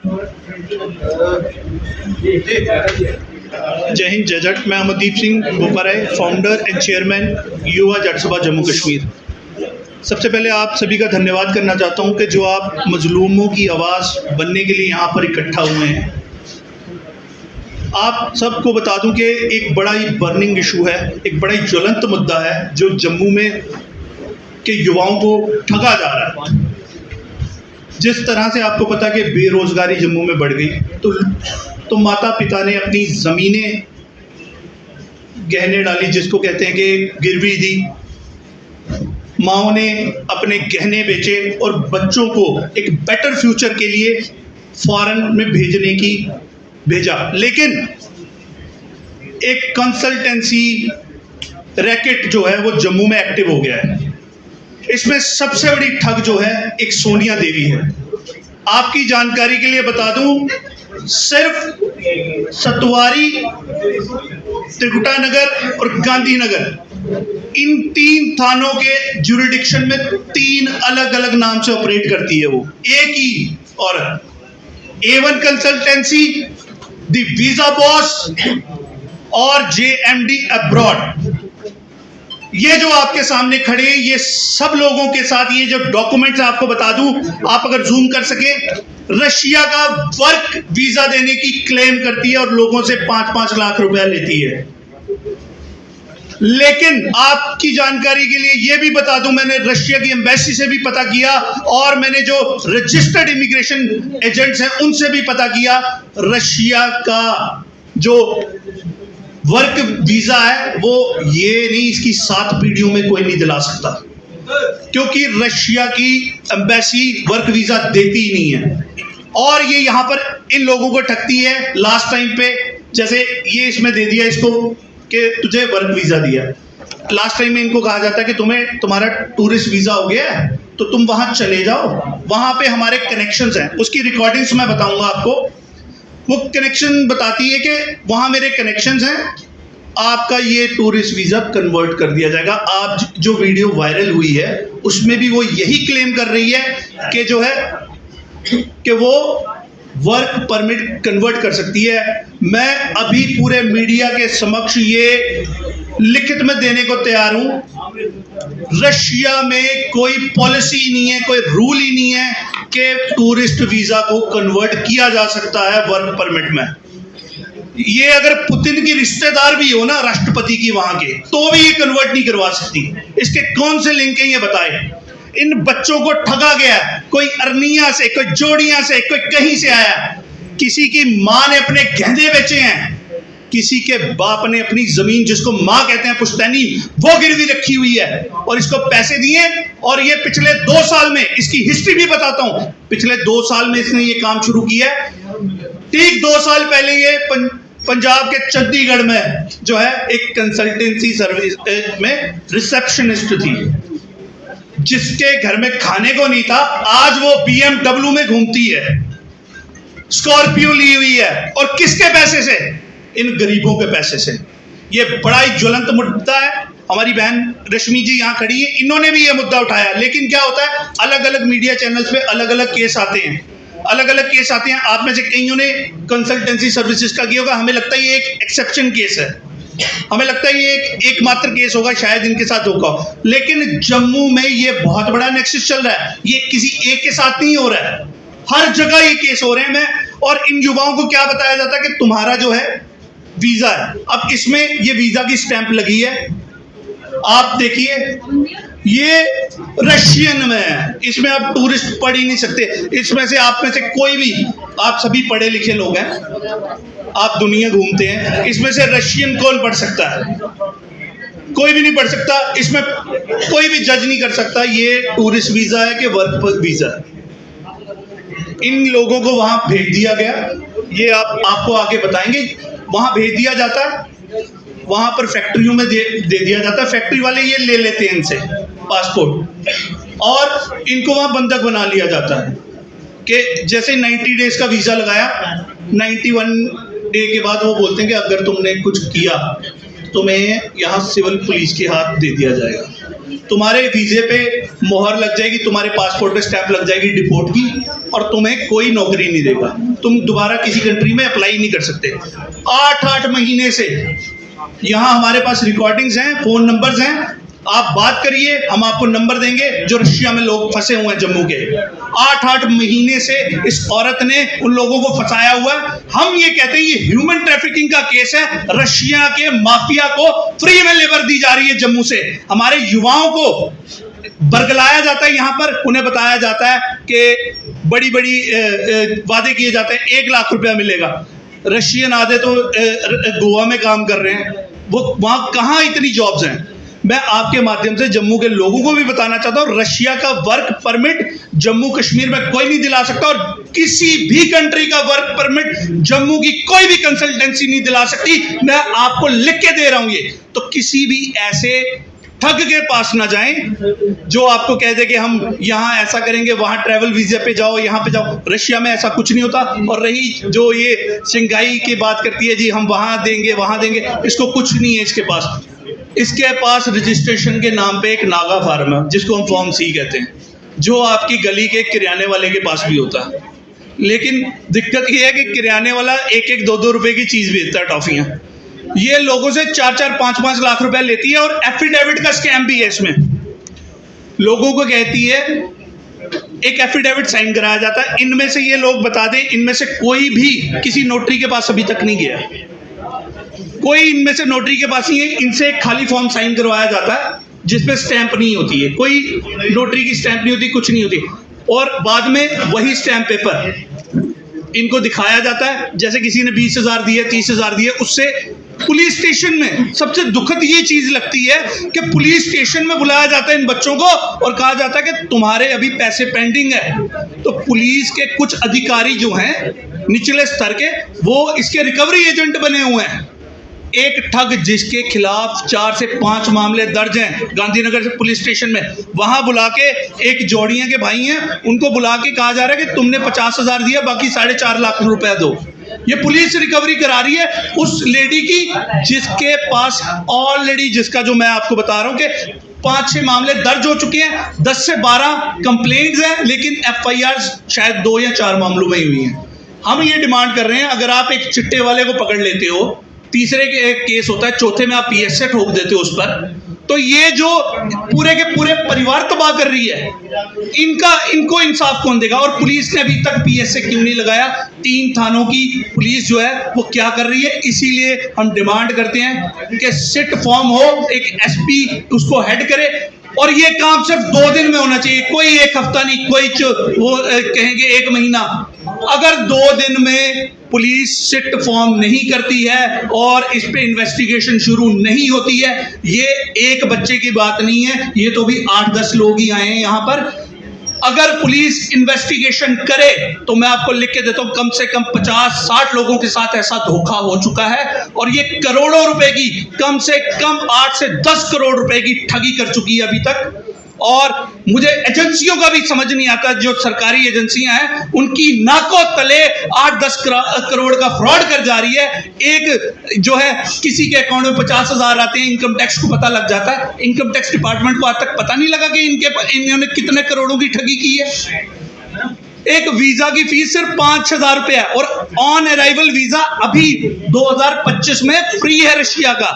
जय हिंद, जय जट। मैं Amardeep Singh Bokarai, founder and chairman Yuva Jat सभा जम्मू कश्मीर। सबसे पहले आप सभी का धन्यवाद करना चाहता हूं कि जो आप मजलूमों की आवाज़ बनने के लिए यहाँ पर इकट्ठा हुए हैं। आप सबको बता दूं कि एक बड़ा ही बर्निंग इशू है, एक बड़ा ही ज्वलंत मुद्दा है जो जम्मू में के युवाओं को ठगा जा रहा है। जिस तरह से आपको पता कि बेरोजगारी जम्मू में बढ़ गई, तो माता पिता ने अपनी ज़मीनें गहने डाली, जिसको कहते हैं कि गिरवी दी। माओ ने अपने गहने बेचे और बच्चों को एक बेटर फ्यूचर के लिए फॉरेन में भेजा। लेकिन एक कंसल्टेंसी रैकेट जो है वो जम्मू में एक्टिव हो गया है। इसमें सबसे बड़ी ठग जो है एक सोनिया देवी है। आपकी जानकारी के लिए बता दूं, सिर्फ सतवारी, त्रिकुटानगर और गांधीनगर, इन 3 थानों के जुरिडिक्शन में 3 अलग अलग नाम से ऑपरेट करती है वो एक ही औरत। A1 consultancy, the visa boss और JMD अब्रॉड। ये जो आपके सामने खड़े हैं, ये सब लोगों के साथ ये जो डॉक्यूमेंट्स आपको बता दूं, आप अगर जूम कर सके, रशिया का वर्क वीजा देने की क्लेम करती है और लोगों से 5-5 लाख रुपया लेती है। लेकिन आपकी जानकारी के लिए ये भी बता दूं, मैंने रशिया की एम्बेसी से भी पता किया और मैंने जो रजिस्टर्ड इमिग्रेशन एजेंट्स हैं उनसे भी पता किया। रशिया का जो वर्क वीजा है वो ये नहीं, इसकी 7 पीढ़ियों में कोई नहीं दिला सकता, क्योंकि रशिया की एम्बेसी वर्क वीजा देती ही नहीं है। और ये यहाँ पर इन लोगों को ठगती है। लास्ट टाइम पे जैसे ये इसमें दे दिया इसको कि तुझे वर्क वीजा दिया, लास्ट टाइम में इनको कहा जाता है कि तुम्हारा टूरिस्ट वीजा हो गया है तो तुम वहां चले जाओ, वहां पे हमारे कनेक्शंस हैं। उसकी रिकॉर्डिंग्स मैं बताऊंगा आपको। वो कनेक्शन बताती है कि वहां मेरे कनेक्शंस हैं, आपका ये टूरिस्ट वीजा कन्वर्ट कर दिया जाएगा। आप जो वीडियो वायरल हुई है उसमें भी वो यही क्लेम कर रही है कि जो है कि वो वर्क परमिट कन्वर्ट कर सकती है। मैं अभी पूरे मीडिया के समक्ष ये लिखित में देने को तैयार हूं, रशिया में कोई पॉलिसी नहीं है, कोई रूल ही नहीं है कि टूरिस्ट वीजा को कन्वर्ट किया जा सकता है वर्क परमिट में। ये अगर पुतिन की रिश्तेदार भी हो ना, राष्ट्रपति की वहां के, तो भी ये कन्वर्ट नहीं करवा सकती। इसके कौन से लिंक है ये बताए। इन बच्चों को ठगा गया, कोई अर्निया से, कोई जोड़िया से, कोई कहीं से आया। किसी की मां ने अपने गहने बेचे हैं, किसी के बाप ने अपनी जमीन, जिसको मां कहते हैं पुश्तैनी, वो गिरवी रखी हुई है और इसको पैसे दिए। और ये पिछले 2 साल में, इसकी हिस्ट्री भी बताता हूं, पिछले 2 साल में इसने ये काम शुरू किया है। ठीक 2 साल पहले ये पंजाब के चंडीगढ़ में जो है एक कंसल्टेंसी सर्विस में रिसेप्शनिस्ट थी, जिसके घर में खाने को नहीं था। आज वो BMW में घूमती है, स्कॉर्पियो ली हुई है, और किसके पैसे से? इन गरीबों के पैसे से। ये बड़ा ही ज्वलंत मुद्दा है। हमारी बहन रश्मि जी यहाँ खड़ी है, इन्होंने भी ये मुद्दा उठाया। लेकिन क्या होता है, अलग अलग मीडिया चैनल्स पे अलग अलग केस आते हैं, अलग अलग केस आते हैं। आप में से कईयों ने कंसल्टेंसी सर्विसेज का किया होगा, हमें लगता है ये एक एक्सेप्शन केस है, हमें लगता है ये एकमात्र केस होगा शायद इनके साथ होगा। लेकिन जम्मू में ये बहुत बड़ा नेक्सस चल रहा है, ये किसी एक के साथ नहीं हो रहा है, हर जगह ये केस हो रहे हैं। और इन युवाओं को क्या बताया जाता है कि तुम्हारा जो है वीजा है, अब इसमें ये वीजा की स्टैंप लगी है, आप देखिए ये रशियन में है, इसमें आप टूरिस्ट पढ़ ही नहीं सकते। इसमें से आप में से कोई भी, आप सभी पढ़े लिखे लोग हैं, आप दुनिया घूमते हैं, इसमें से रशियन कौन पढ़ सकता है? कोई भी नहीं पढ़ सकता। इसमें कोई भी जज नहीं कर सकता ये टूरिस्ट वीजा है कि वर्क वीजा है। इन लोगों को वहां भेज दिया गया, ये आपको आगे बताएंगे। वहां भेज दिया जाता है, वहां पर फैक्ट्रियों में दे दिया जाता है। फैक्ट्री वाले ये ले लेते हैं इनसे पासपोर्ट और इनको वहां बंधक बना लिया जाता है कि जैसे 90 डेज का वीजा लगाया, 91 डे के बाद वो बोलते हैं कि अगर तुमने कुछ किया तुम्हें यहाँ सिविल पुलिस के हाथ दे दिया जाएगा। तुम्हारे वीजे पे मोहर लग जाएगी, तुम्हारे पासपोर्ट पे स्टैंप लग जाएगी डिपोर्ट की, और तुम्हें कोई नौकरी नहीं देगा, तुम दोबारा किसी कंट्री में अप्लाई नहीं कर सकते। 8-8 महीने से यहाँ हमारे पास रिकॉर्डिंग्स हैं, फोन नंबर्स हैं, आप बात करिए, हम आपको नंबर देंगे जो रशिया में लोग फंसे हुए हैं जम्मू के। 8-8 महीने से इस औरत ने उन लोगों को फंसाया हुआ है। हम ये कहते हैं ये ह्यूमन ट्रैफिकिंग का केस है। रशिया के माफिया को फ्री में लेबर दी जा रही है जम्मू से। हमारे युवाओं को बरगलाया जाता है, यहाँ पर उन्हें बताया जाता है कि बड़ी बड़ी वादे किए जाते हैं, 1 लाख रुपया मिलेगा। रशियन आधे तो गोवा में काम कर रहे हैं, वो वहाँ कहाँ इतनी जॉब्स हैं। मैं आपके माध्यम से जम्मू के लोगों को भी बताना चाहता हूँ, रशिया का वर्क परमिट जम्मू कश्मीर में कोई नहीं दिला सकता, और किसी भी कंट्री का वर्क परमिट जम्मू की कोई भी कंसल्टेंसी नहीं दिला सकती। मैं आपको लिख के दे रहा हूं ये। तो किसी भी ऐसे ठग के पास ना जाएं जो आपको कह दे कि हम यहाँ ऐसा करेंगे, वहां ट्रैवल वीजा पे जाओ, यहाँ पे जाओ। रशिया में ऐसा कुछ नहीं होता। और रही जो ये शंघाई की बात करती है, जी हम वहां देंगे, इसको कुछ नहीं है इसके पास। इसके पास रजिस्ट्रेशन के नाम पे एक नागा फार्म है, जिसको हम फॉर्म सी कहते हैं, जो आपकी गली के किराने वाले के पास भी होता है। लेकिन दिक्कत ये है कि किराने वाला 1-1, 2-2 रुपए की चीज बेचता है, टॉफियां। ये लोगों से 4-4, 5-5 लाख रुपए लेती है, और एफिडेविट का स्कैम भी है इसमें। लोगों को कहती है, एक एफिडेविट साइन कराया जाता है। इनमें से ये लोग बता दें, इनमें से कोई भी किसी नोटरी के पास अभी तक नहीं गया, कोई इनमें से नोटरी के पास नहीं है। इनसे एक खाली फॉर्म साइन करवाया जाता है जिसपे स्टैंप नहीं होती है, कोई नोटरी की स्टैंप नहीं होती, कुछ नहीं होती, और बाद में वही स्टैंप पेपर इनको दिखाया जाता है। जैसे किसी ने 20,000 दिए, 30,000 दिए, उससे पुलिस स्टेशन में सबसे दुखद ये चीज लगती है कि पुलिस स्टेशन में बुलाया जाता है इन बच्चों को और कहा जाता है कि तुम्हारे अभी पैसे पेंडिंग है। तो पुलिस के कुछ अधिकारी जो हैं निचले स्तर के, वो इसके रिकवरी एजेंट बने हुए हैं। एक ठग जिसके खिलाफ 4 से 5 मामले दर्ज हैं गांधीनगर पुलिस स्टेशन में, वहां बुला के, एक जोड़ियां के भाई हैं, उनको बुला के कहा जा रहा है कि तुमने 50,000 दिया, बाकी 4.5 लाख रुपया दो। ये पुलिस रिकवरी करा रही है उस लेडी की जिसके पास ऑलरेडी, जिसका जो मैं आपको बता रहा हूं कि 5-6 मामले दर्ज हो चुके हैं, 10 से 12 कंप्लेंट्स हैं, लेकिन FIR शायद 2 या 4 मामलों में ही हुई हैं। हम ये डिमांड कर रहे हैं, अगर आप एक चिट्टे वाले को पकड़ लेते हो, तीसरे के एक केस होता है, चौथे में आप PS से ठोक देते हो उस पर, तो ये जो पूरे के पूरे परिवार तबाह कर रही है, इनको इंसाफ कौन देगा? और पुलिस ने अभी तक PS से क्यों नहीं लगाया? 3 थानों की पुलिस जो है वो क्या कर रही है? इसीलिए हम डिमांड करते हैं कि सिट फॉर्म हो, एक SP उसको हेड करे, और ये काम सिर्फ 2 दिन में होना चाहिए, कोई 1 हफ्ता नहीं, कोई वो कहेंगे 1 महीना। अगर 2 दिन में पुलिस सिट फॉर्म नहीं करती है और इस पे इन्वेस्टिगेशन शुरू नहीं होती है, ये एक बच्चे की बात नहीं है, ये तो भी 8-10 लोग ही आए हैं यहाँ पर। अगर पुलिस इन्वेस्टिगेशन करे तो मैं आपको लिख के देता हूं, कम से कम 50-60 लोगों के साथ ऐसा धोखा हो चुका है, और ये करोड़ों रुपए की, कम से कम 8 से 10 करोड़ रुपए की ठगी कर चुकी है अभी तक। और मुझे एजेंसियों का भी समझ नहीं आता, जो सरकारी एजेंसियां हैं उनकी नाकों तले 8-10 करोड़ का फ्रॉड कर जा रही है। एक जो है किसी के अकाउंट में 50,000 आते हैं, इनकम टैक्स को पता लग जाता है, इनकम टैक्स डिपार्टमेंट को आज तक पता नहीं लगा कि इन्होंने कितने करोड़ों की ठगी की है। एक वीजा की फीस सिर्फ 5,000 रुपये है, और ऑन अराइवल वीजा अभी 2025 में फ्री है रशिया का।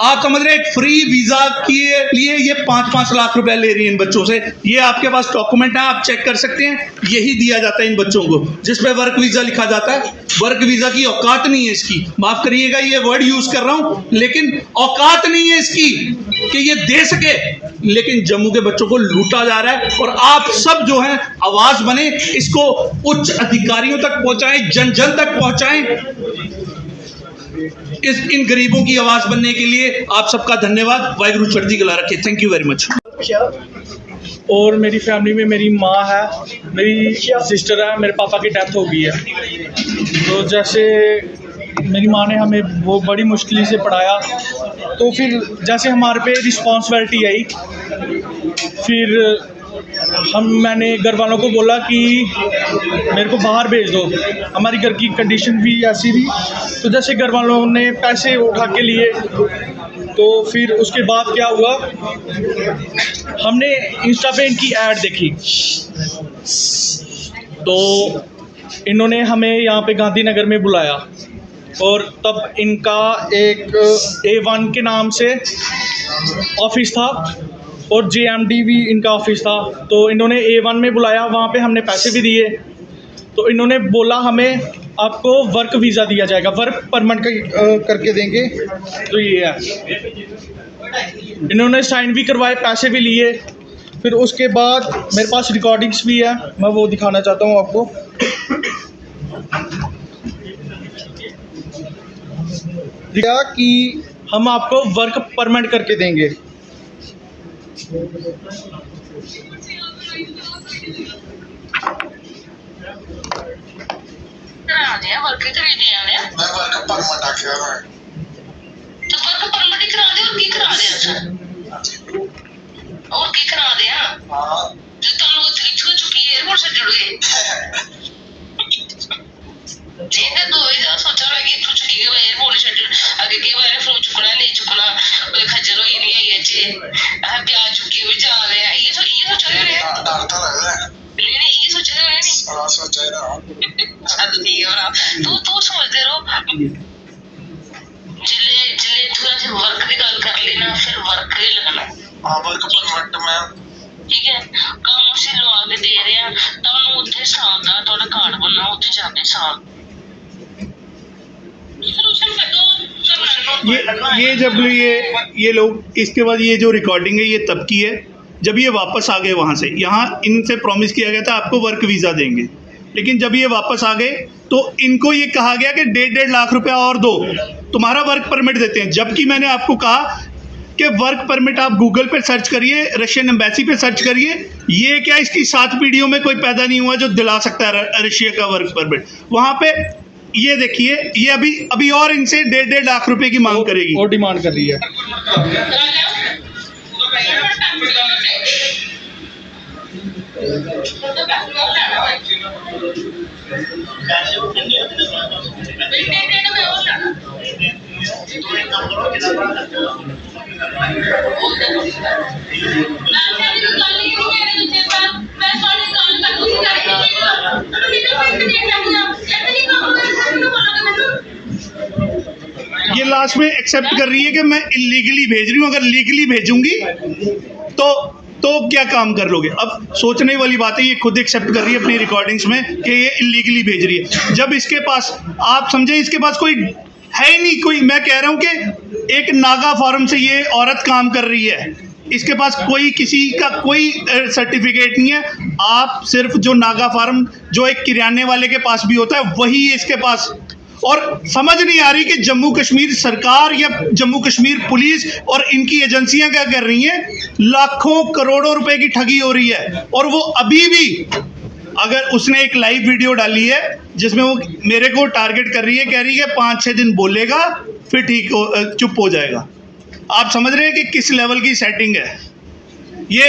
आप समझ रहे, एक फ्री वीजा के लिए ये 5-5 लाख रुपए ले रही है इन बच्चों से। ये आपके पास डॉक्यूमेंट है, आप चेक कर सकते हैं, यही दिया जाता है इन बच्चों को, जिसपे वर्क वीजा लिखा जाता है। वर्क वीजा की औकात नहीं है इसकी, माफ करिएगा ये वर्ड यूज कर रहा हूं, लेकिन औकात नहीं है इसकी कि ये दे सके। लेकिन जम्मू के बच्चों को लूटा जा रहा है, और आप सब जो है आवाज बने, इसको उच्च अधिकारियों तक पहुंचाएं, जन जन तक पहुंचाएं। इन गरीबों की आवाज बनने के लिए आप सबका धन्यवाद। वाहिगुरु चढ़ती कला रखे। Thank you very much. और मेरी फैमिली में मेरी माँ है, मेरी सिस्टर है, मेरे पापा की डेथ हो गई है। तो जैसे मेरी माँ ने हमें वो बड़ी मुश्किल से पढ़ाया, तो फिर जैसे हमारे पे रिस्पॉन्सिबिलिटी आई, फिर मैंने घर वालों को बोला कि मेरे को बाहर भेज दो। हमारी घर की कंडीशन भी ऐसी थी, तो जैसे घर वालों ने पैसे उठा के लिए, तो फिर उसके बाद क्या हुआ, हमने इंस्टा पे इनकी ऐड देखी, तो इन्होंने हमें यहाँ पे गांधीनगर में बुलाया और तब इनका एक A1 के नाम से ऑफिस था और JMD भी इनका ऑफिस था। तो इन्होंने A1 में बुलाया, वहाँ पे हमने पैसे भी दिए। तो इन्होंने बोला हमें आपको वर्क वीज़ा दिया जाएगा, वर्क परमिट करके देंगे। तो ये है, इन्होंने साइन भी करवाए, पैसे भी लिए। फिर उसके बाद मेरे पास रिकॉर्डिंग्स भी है, मैं वो दिखाना चाहता हूँ आपको। क्या कि हम आपको वर्क परमिट करके देंगे। वर्क करी दिया ने मैं वर्क परमिट आखिया मैं तो वर्क परमिट ही करा दे और की करा दे और की करा दे हां जो तुम लोग इथों चुकी एयरपोर्ट से जुड़ गए जेने दो इधर सोचा रहा कि इथों चुकी गए एयरपोर्ट से आगे के बारे फोन चुकना नहीं चुकना कोई खजल होई नहीं है ये हम क्या चुकी हुई जा रहे हैं, ये सोच रहे हैं डर तो लग रहा है नहीं ये सोच रहे हैं नहीं हां सोच रहा चल नहीं हो रहा तू समझते रहो जिले थोड़ा सा वर्क की गल कर लेना फिर वर्क ही लगना हां वर्क परमिट में ठीक है काम उसे लवा के दे रहे हैं ਤੁਹਾਨੂੰ ਉੱਥੇ ਸਾਲ ਦਾ ਤੁਹਾਡਾ ਕਾਰਡ ਬਣਨਾ ਉੱਥੇ ਜਾ ਕੇ ਸਾਲ सॉल्यूशन करो ये जब ये लोग इसके बाद ये जो रिकॉर्डिंग है ये तब की है जब ये वापस आ गए वहाँ से। यहाँ इनसे प्रॉमिस किया गया था आपको वर्क वीज़ा देंगे, लेकिन जब ये वापस आ गए तो इनको ये कहा गया कि 1.5 लाख रुपया और दो, तुम्हारा वर्क परमिट देते हैं। जबकि मैंने आपको कहा कि वर्क परमिट आप गूगल पे सर्च करिए, रशियन एम्बेसी पे सर्च करिए, ये क्या इसकी 7 पीढ़ियों में कोई पैदा नहीं हुआ जो दिला सकता है रशिया का वर्क परमिट। वहाँ पे ये देखिए, ये अभी और इनसे 1.5 लाख रुपए की मांग करेगी और डिमांड कर रही है। ये लास्ट में एक्सेप्ट कर रही है कि मैं इलीगली भेज रही हूँ। अगर लीगली भेजूंगी तो क्या काम कर लोगे। अब सोचने वाली बात है, ये खुद एक्सेप्ट कर रही है अपनी रिकॉर्डिंग्स में कि ये इलीगली भेज रही है। जब इसके पास, आप समझे, इसके पास कोई है ही नहीं। कोई, मैं कह रहा हूँ कि एक नागा फॉर्म से ये औरत काम कर रही है, इसके पास कोई किसी का कोई सर्टिफिकेट नहीं है। आप सिर्फ जो नागा फार्म जो एक किराने वाले के पास भी होता है वही है इसके पास। और समझ नहीं आ रही कि जम्मू कश्मीर सरकार या जम्मू कश्मीर पुलिस और इनकी एजेंसियां क्या कर रही हैं। लाखों करोड़ों रुपए की ठगी हो रही है। और वो अभी भी, अगर उसने एक लाइव वीडियो डाली है जिसमें वो मेरे को टारगेट कर रही है, कह रही है 5-6 दिन बोलेगा फिर ठीक हो, चुप हो जाएगा। आप समझ रहे हैं कि किस लेवल की सेटिंग है ये।